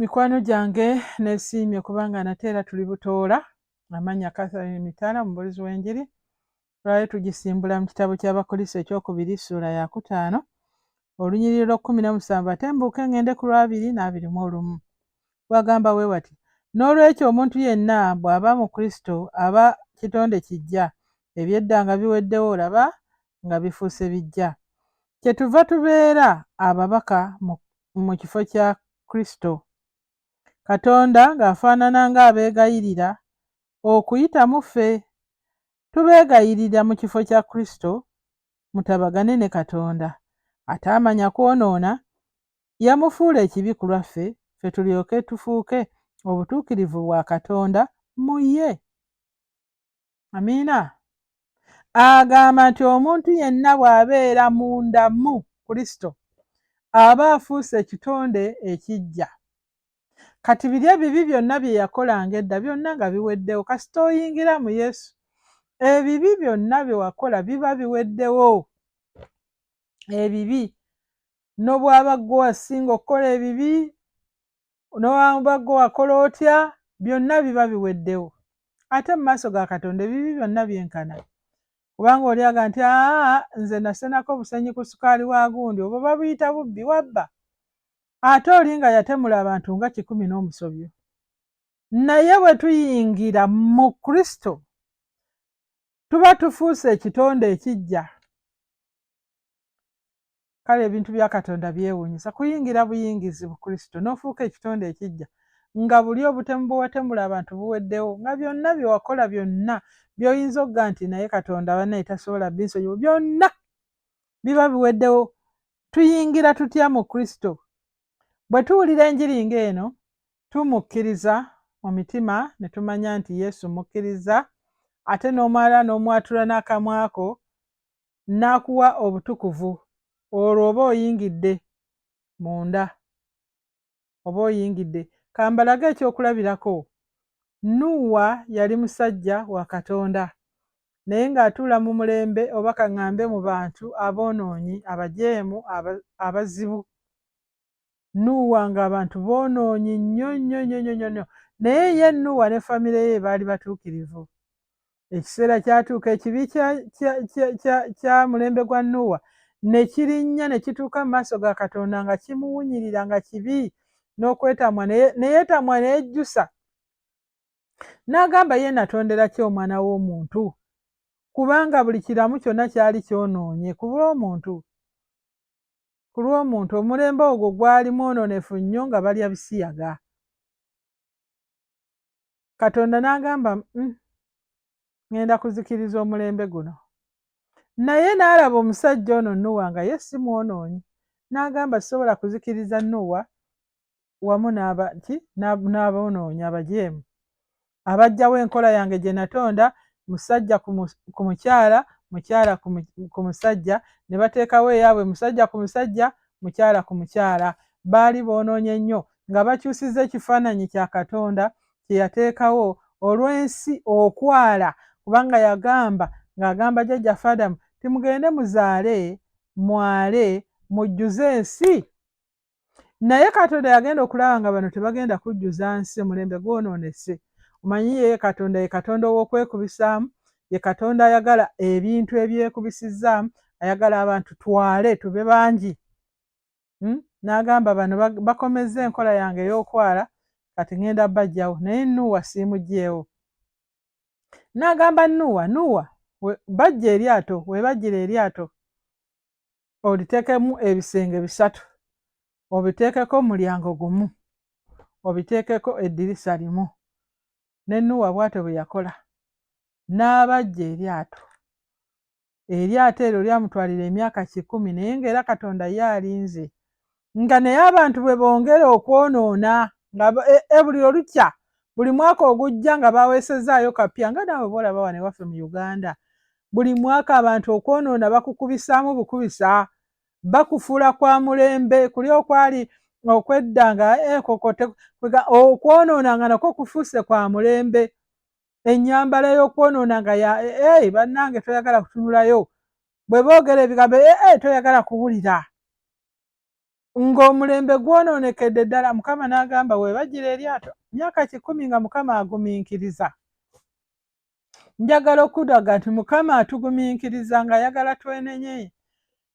Mikwano gyange neesiimye kubanga nate era tuli butoola. Amannya Catherine Mitala, mubuulizi w'enjiri. Lwali tugisimbula mu kitabo ky'Abakolisi ekyokubiri ssuula ya 5 olunyiriri lw'17 ate mbuuke ngende ku lwabiri n'abirimu. Bwagamba bwe wati: n'olwekyo omuntu yenna bw'aba mu Kristo aba kitonde kiggya, eby'edda nga biweddewo olaba nga bifuuse bijja. Kyetuva tubeera ababaka mu kifo kya Kristo. Katonda ng'afaanana ng'abeegayirira okuyita mu ffe. Tubeegayirira mu kifo kya Kristo mutabagane ne Katonda. Ate amanya kwonoona yamufuula ekibi ku lwaffe, ffe tulyoke tufuuke obutuukirivu bwa Katonda mu ye. Amiina. Agamba nti omuntu yenna bw'abeera munda mu Kristo aba afuuse ekitonde ekiggya. Kati biri ebibi byonna bye yakolanga edda byonna nga biweddewo kasita oyingira mu Yesu. Ebibi byonna bye wakola biba biweddewo. Ebibi n'obwaba ggwe wasinga okukola ebibi, n'owaba ggwe wakola otya, byonna biba biweddewo. Ate mu maaso ga Katonda ebibi byonna byenkana. Kubanga olyaga nti nze nasenako obusenyi ku sukaali wa gundi, obwo babuyita bubbi, wabba. Ate oli nga yatemula abantu nga 100 n'omusobyo. Naye bwe tuyingira mu Kristo tuba tufuuse ekitonde ekiggya. Kale ebintu bya Katonda byewuunyisa. Kuyingira buyingizi mu Kristo n'ofuuka ekitonde ekiggya nga buli obutemu bwe watemula abantu buweddewo, nga byonna bye wakola byonna by'oyinza okugamba nti naye Katonda bannaye tasobola binsonyiwa, byonna biba biweddewo. Tuyingira tutya mu Kristo? Bwe tuwulira enjiri ng'eno tumukkiriza mu mitima ne tumanya nti Yesu mukkiriza, ate n'omala n'omwatula n'akamwa ko n'akuwa obutukuvu, olwo oba oyingidde munda, oba oyingidde. Kambalage ekyokulabirako. Nuuwa yali musajja wa Katonda naye ng'atuula mu mulembe oba kaŋŋambe mu bantu aboonoonyi, abajeemu, abazibu. Nuuwa ng'abantu boonoonyi nnyo nnyo nnyo nnyo nnyo, naye ye Nuuwa ne famire ye baali batuukirivu. Ekiseera kyatuuka ekibi kya mulembe gwa Nuuwa ne kirinnya ne kituuka mu maaso ga Katonda nga kimuwunyirira nga kibi n'okwetamwa ne yeetamwa ne yejjusa. N'agamba ye natondera ki omwana w'omuntu? Kubanga buli kiramu kyonna kyali kyonoonye ku lw'omuntu. Ku lw'omuntu omulembe ogwo gwali mwonoonefu nnyo nga balya bisiyaga. Katonda n'agamba ŋŋenda kuzikiriza omulembe guno. Naye n'alaba omusajja ono Nuuwa nga ye si mwonoonyi. N'agamba sisobola kuzikiriza Nuuwa wamu n'aboonoonyi abajeemu. Abajjawo enkola yange gye natonda, musajja ku mukyala, mukyala ku musajja, ne bateekawo eyaabwe musajja ku musajja, mukyala ku mukyala. Baali boonoonye nnyo nga bakyusizza ekifaananyi kya Katonda kye yateekawo olw'ensi okwala, kubanga ng'agamba jjajjaffe Adamu timugende muzaale, mwale, mujjuze ensi. Naye Katonda yagenda okulaba nga bano tebagenda kujjuza nsi, omulembe gwonoonese. Omanyi ye Katonda ye Katonda ow'okwekubisaamu, ye Katonda ayagala ebintu ebyekubisizzaamu, ayagala abantu twale tube bangi. N'agamba bano bakomezza enkola yange ey'okwala, kati ŋŋenda baggyawo, naye Nuuwa siimuggyeewo. N'agamba Nuuwa bajja eryato, weebajjira eryato oliteekemu ebisenge 3, obiteekeko omulyango gumu, obiteekeko eddirisa limu. Ne Nuuwa bw'atyo bwe yakola, n'abajja eryato. Eryato eryo lyamutwalira emyaka 100 naye ng'era Katonda ye alinze. Nga naye abantu bwe bongera okwonoona nga buli olukya, buli mwaka ogujja nga baweesezaayo kapya, nga naawe bw'olaba wano ewaffe mu Uganda. Buli mwaka abantu okwonoona bakukubisaamu bukubisa, bakufuula kwa mulembe, kuli okwali okwedda nga okwonoona nga nakwo kufuuse kwa mulembe. Ennyambala y'okwonoona nga bannange toyagala kutunulayo, bwe boogera ebigambo toyagala kuwulira. ng'omulembe gwonoonekedde ddala. Mukama n'agamba weebagira eryato myaka 100 nga Mukama agumiikiriza. Njagala okulaga nti Mukama atugumiikiriza ng'ayagala twenenye.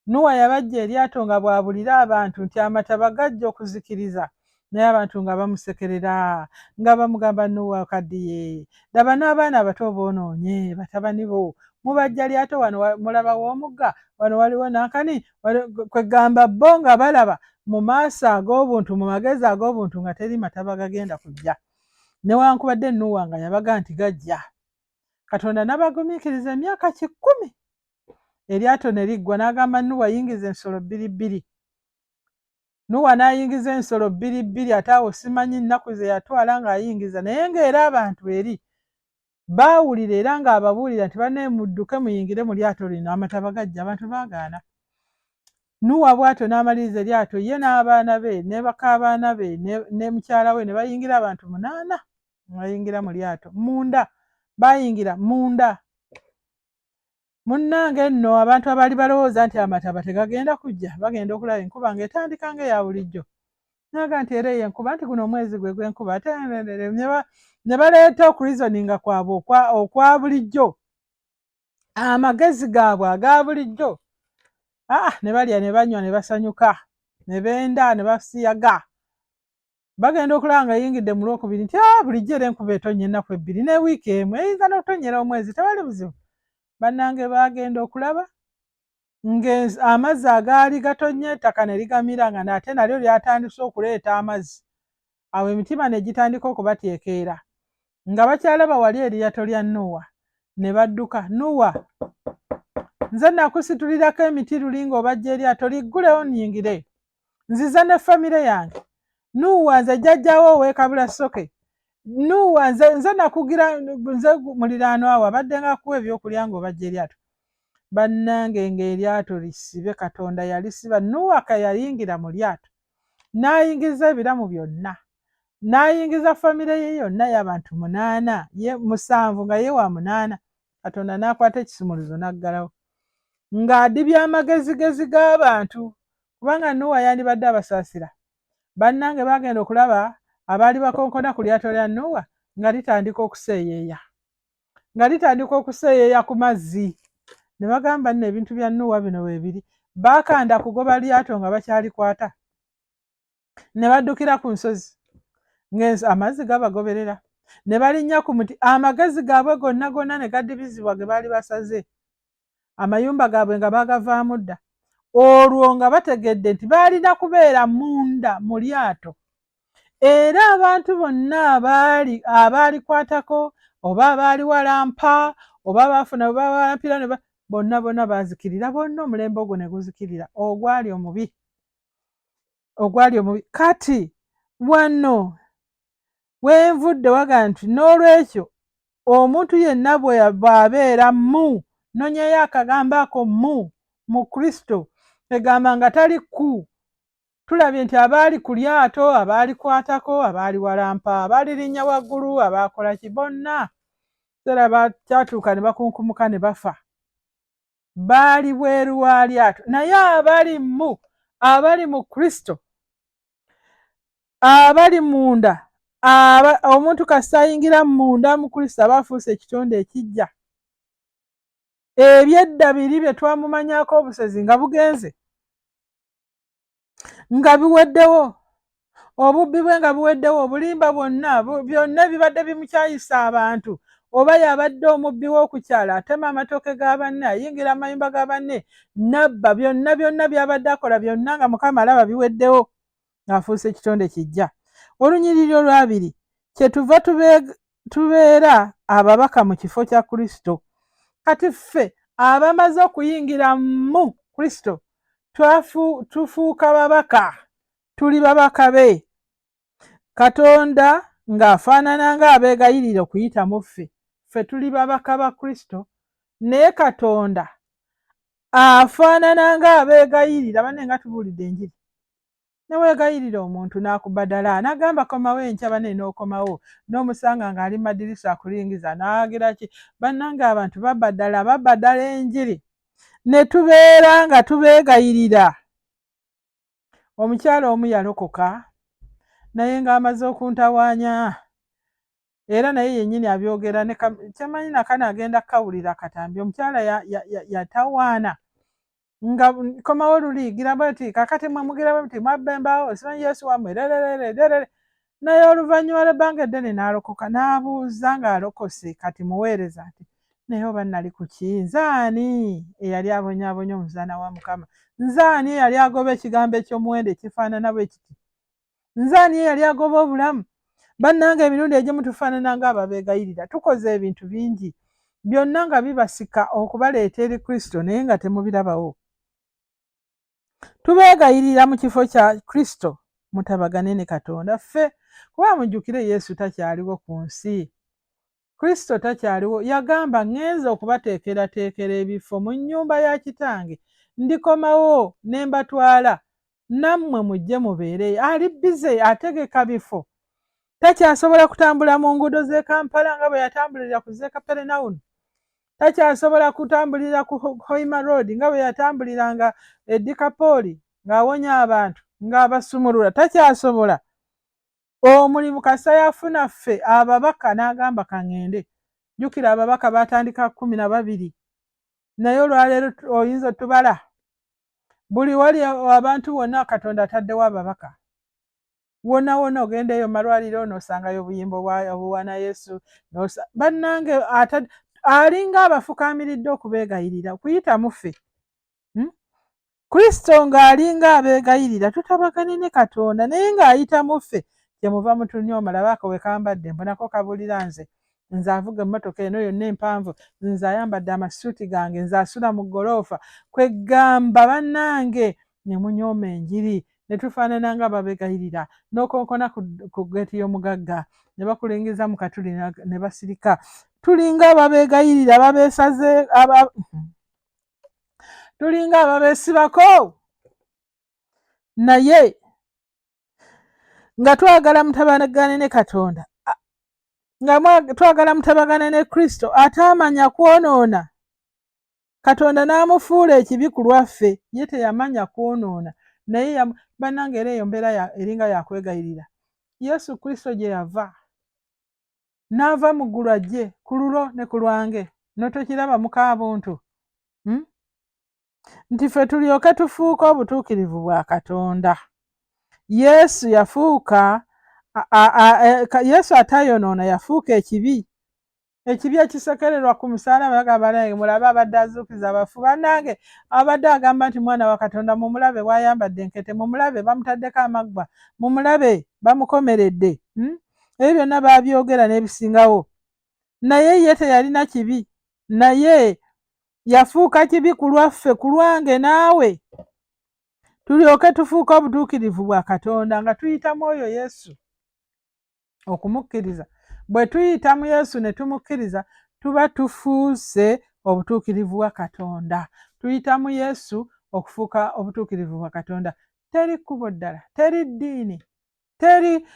Nuwa yabajja eryato nga bw'abulira abantu nti amataba gajja okuzikiriza, naye abantu nga bamusekerera nga bamugamba Nuwa kaddiye, laba n'abaana abato boonoonye batabani bo, mubajja lyato wano mulaba w'omugga, wano waliwo nankani, kwegamba bo nga balaba mu maaso ag'obuntu, mu magezi ag'obuntu nga teri mataba gagenda kujja, newankubadde Nuwa nga yabaga nti gajja. Katonda n'abagumiikiriza emyaka 10. Eryato ne liggwa, n'agamba Nuwa yingiza ensolo 2. Nuwa n'ayingiza ensolo 2, ate awo simanyi nnaku ze yatwala ng'ayingiza, naye ng'era abantu eri baawulira era ng'ababuulira nti banne mudduke muyingire mu lyato lino, amataba gajja. Abantu baagaana. Nuwa bw'atyo n'amaliriza eryato, ye n'abaana be ne bakaabaana be ne mukyala we ne bayingira abantu 8 bayingira mu lyato munda, bayingira munda. Munnange nno abantu abaali balowooza nti amataba tegagenda kujja, bagenda okulaba enkuba ng'etandika ng'eya bulijjo. Naga nti era enkuba, nti guno omwezi gwe gw'enkuba, ate ne baleeta okurizoninga kwabwe okwa bulijjo, amagezi gaabwe aga bulijjo. Ne balya ne banywa ne basanyuka, ne benda ne basiyaga. Bagenda okulaba nga yingidde mu Lwokubiri nti bulijjo era enkuba etonnya ennaku 2 ne wiiki emu, eyinza n'okutonnyera omwezi, tewali buzibu. Bannange bagenda okulaba ng'amazzi agaali gatonnya ettaka ne ligamira nga nate nalyo lyatandise okuleeta amazzi. Awo emitima ne gitandika okubateekeera nga bakyalaba wali eryato lya Nuwa, ne badduka. Nuwa, nze nakusitulirako emiti luli ng'obajja eryato liggulewo nnyingire, nziza ne famire yange. Nuwa, nze jjajjaawo ow'ekabula soke. Nuwa, nze nakugira, nze muliraano awo abadde nga akuwa ebyokulya ng'obajja eryato. Bannange ng'eryato lisibe, Katonda yalisiba. Nuwa kayayingira mu lyato n'ayingiza ebiramu byonna, n'ayingiza famire ye yonna y'abantu 8, ye 7 nga ye wa 8. Katonda n'akwata ekisumuluzo n'aggalawo ng'adibya amagezigezi g'abantu, kubanga Nuwa yandibadde abasaasira. Bannange bagenda okulaba abaali bakonkona ku lyato lya Nuwa nga litandika okuseeyeeya ku mazzi. Ne bagamba nno ebintu bya Nuwa bino weebiri. Baakanda kugoba lyato nga bakyalikwata, ne baddukira ku nsozi amazzi gabagoberera, ne balinnya ku muti, amagezi gaabwe gonna ne gaddibizibwa ge baali basaze, amayumba gaabwe nga baagavaamu dda. Olwo nga bategedde nti baalina kubeera munda mu lyato, era abantu bonna abaalikwatako oba abaali walampa oba baafuna oba balampira bonna baazikirira, bonna omulembe ogwo ne guzikirira, ogwali omubi. Kati wano wenvudde waga nti n'olwekyo omuntu yenna bw'abeera nonyeyo akagambo ako mu Kristo, egamba nga tali ku. Tulabye nti abaali ku lyato, abaalikwatako, abaali walampa, abaalirinnya waggulu, abaakola ki, bonna era bakyatuuka ne bakunkumuka ne bafa. Baali bweru wa lyato, naye abali mu Kristo, abali munda, omuntu kasita ayingira munda mu Kristo aba afuuse ekitonde ekijja. Ebyedda biri bye twamumanyako obusezi nga bugenze, nga biweddewo, obubbi bwe nga buweddewo, obulimba byonna ebibadde bimukyayisa abantu. Oba yabadde omubbi w'okukyala, atema amatooke ga banne, ayingira amayumba ga banne, nabba, byonna byabadde akola byonna nga Mukama alaba biweddewo, ng'afuuse ekitonde kijja. Olunyiriri olwabiri, kyetuva tubeera ababaka mu kifo kya Kristo. Kati ffe abamaze okuyingira mu Kristo tufuuka babaka, tuli babaka be. Katonda ng'afaanana ng'abeegayirira okuyita mu ffe. Ffe tuli babaka ba Kristo, naye Katonda afaanana ng'abeegayirira. Banne nga tubuulidde enjiri, neweegayirira omuntu n'akubadala, n'agamba komawo enkya, banne n'okomawo, n'omusanga ng'ali madirisa akulingiza n'agira ki. Bannange abantu babbadala enjiri, ne tubeera nga tubeegayirira omukyala omu yalokoka naye ng'amaze okuntawaanya era naye yennyini abyogera kyemanyi nakano agenda kawulira katambi omukyala yatawaana nga komawo luliyigira bweti kakati mwemugira bweti mwabbembawo simanyi yesu wammwe lererere naye oluvannyuma lw'ebbanga eddene n'alokoka n'abuuza ng'alokose kati muweereza nti naye oba nali ku ki nzaani eyali abonyaabonya omuzaana wa Mukama nzaani eyali agoba ekigambo eky'omuwendo ekifaanana bwe kiti nzaani eyali agoba obulamu bannange emirundi egimu tufaanana ng'ababeegayirira tukoze ebintu bingi byonna nga bibasika okubaleeta eri Kristo naye nga temubirabawo tubeegayirira mu kifo kya Kristo mutabagane ne Katonda ffe kuba mujjukire Yesu takyaliwo ku nsi Kristo takyaliwo yagamba ŋŋenza okubateekerateekera ebifo mu nnyumba ya kitange ndikomawo ne mbatwala nammwe mujje mubeereyo ali bize ategeka bifo takyasobola kutambula mu nguudo z'e Kampala nga bwe yatambulira ku z'e Kaperinawumu takyasobola kutambulira ku Hoima Road nga bwe yatambuliranga e Dikapooli ng'awonya abantu ng'abasumulula takyasobola omulimu kasa yafuna ffe ababaka n'agamba kaŋŋende jjukira ababaka batandika 12 naye olwaleero oyinza otubala buli wali abantu wonna Katonda ataddewo ababaka wonna wonna ogendeyo malwaliro n'osangayo obuyimba obuwaana Yesu bannange alinga abafukaamiridde okubeegayirira kuyita muffe Kristo ng'alinga abeegayirira tutabagane ne Katonda naye ng'ayita muffe kyemuva mutunyooma labako we kambadde mbonako kabulira nze avuga emmotoka eno yonna empanvu nze ayambadde amasuuti gange nze asula mu ggoloofa kwegamba bannange ne munyooma enjiri ne tufaanana nga babeegayirira n'okonkona ku geeti y'omugagga ne bakulingiza mu katuli ne basirika tulinga ababeegayirira babeesaze tulinga ababeesibako naye nga twagala mutabagane ne Katonda nga twagala mutabagane ne Kristo ataamanya kwonoona Katonda n'amufuula ekibi ku lwaffe ye teyamanya kwonoona naye bannange era eyo mbeera eringa yakwegayirira Yesu Kristo gye yava n'ava mu ggulu ajje ku lulo ne ku lwange n'otokiraba mukaabuntu nti ffe tulyoke tufuuke obutuukirivu bwa Katonda Yesu yafuuka Yesu atayonoona yafuuka ekibi ekisekererwa ku musaalaba bagamba nange mulabe abadde azuukiza abafu bannange abadde agamba nti mwana wa Katonda mumulabe bw'ayambadde enkete mumulabe bamutaddeko amaggwa mumulabe bamukomeredde ebyo byonna baabyogera n'ebisingawo naye ye teyalina kibi naye yafuuka kibi ku lwaffe ku lwange naawe tulyoke tufuuke obutuukirivu bwa Katonda nga tuyitamu oyo Yesu okumukkiriza bwe tuyita mu Yesu ne tumukkiriza tuba tufuuse obutuukirivu bwa Katonda tuyita mu Yesu okufuuka obutuukirivu bwa Katonda teri kkubo ddala teri ddiini teri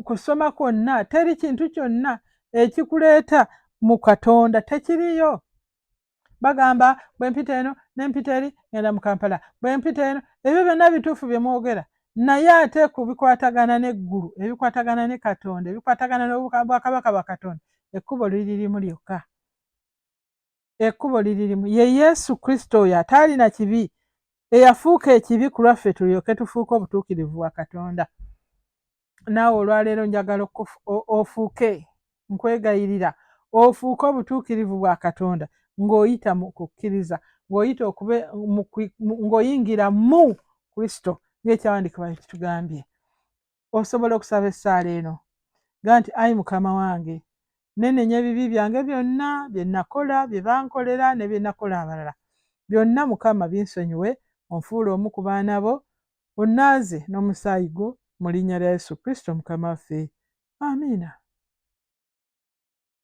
kusoma kwonna teri kintu kyonna ekikuleeta mu Katonda tekiriyo bagamba bwe mpita eno ne mpita eri ngenda mu Kampala bwe mpita eno ebyo byonna bituufu bye mwogera naye ate ku bikwatagana n'eggulu ebikwatagana ne Katonda ebikwatagana n'obwakabaka bwa Katonda ekkubo liri limu lyokka ekkubo liri limu ye Yesu Kristo oyo ataalina kibi eyafuuka ekibi ku lwaffe tulyoke tufuuke obutuukirivu bwa Katonda naawe olwaleero njagala ofuuke nkwegayirira ofuuke obutuukirivu bwa Katonda ng'oyita mu kukkiriza ng'oyita ng'oyingira mu Kristo ng'ekyawandiikibwa kitugambye osobola okusaba essaala eno ga nti ayi Mukama wange nenenya ebibi byange byonna bye nakola bye bankolera ne bye nakola abalala byonna Mukama binsonyiwe onfuule omu ku baana bo onnaaze n'omusaayi gwo mu linnya lya Yesu Kristo Mukama waffe amiina.